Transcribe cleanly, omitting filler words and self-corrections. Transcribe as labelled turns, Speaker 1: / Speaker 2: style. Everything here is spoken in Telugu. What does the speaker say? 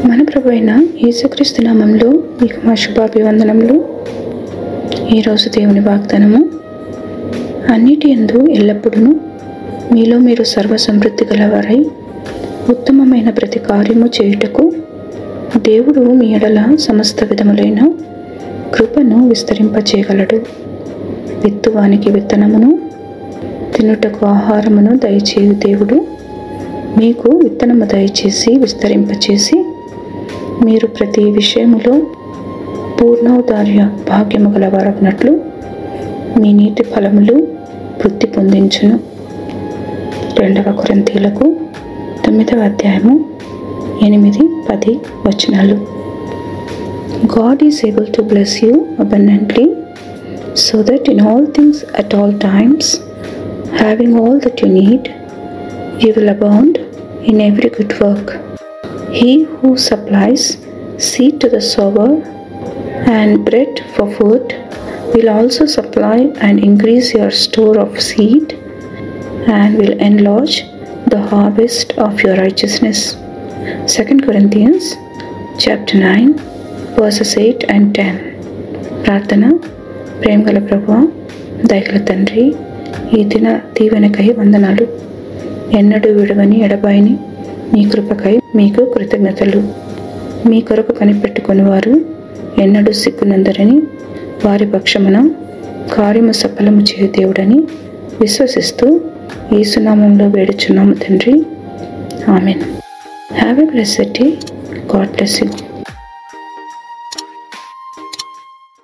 Speaker 1: మన ప్రభు అయిన యేసుక్రీస్తు నామములో మీకు మా శుభాభివందనములు. ఈరోజు దేవుని వాగ్దానము, అన్నిటి యందు ఎల్లప్పుడూ మీలో మీరు సర్వ సమృద్ధి గలవారై ఉత్తమమైన ప్రతి కార్యము చేయుటకు దేవుడు మీ ఎడల సమస్త విధములైన కృపను విస్తరింపచేయగలడు. విత్తువానికి విత్తనమును, తినుటకు ఆహారమును దయచేయు దేవుడు మీకు విత్తనము దయచేసి విస్తరింపచేసి మీరు ప్రతి విషయములో పూర్ణోదార్య భాగ్యము గలవారగినట్లు మీ నీతి ఫలములు వృద్ధి పొందించును. 2 కొరింథీయులకు 9వ అధ్యాయము 8-10 వచనాలు. God is able to bless you abundantly, so that in all things at all times, having all that you need, you will abound in every good work. He who supplies seed to the sower and bread for food will also supply and increase your store of seed and will enlarge the harvest of your righteousness. 2 Corinthians chapter 9 verses 8 and 10. ప్రార్థన. ప్రేమగల ప్రభువా, దయగల తండ్రి, ఈ దిన దీవెనకై వందనాలు. ఎన్నడూ విడవని ఎడబాయిని మీ కృపకై మీకు కృతజ్ఞతలు. మీ కొరకు కనిపెట్టుకుని వారు ఎన్నడూ సిగ్గునందరని, వారి పక్షమున కార్యము సఫలము చేయు దేవుడని విశ్వసిస్తూ యేసు నామములో వేడుచున్నాము తండ్రి. Amen. Have a blessed day. God bless you.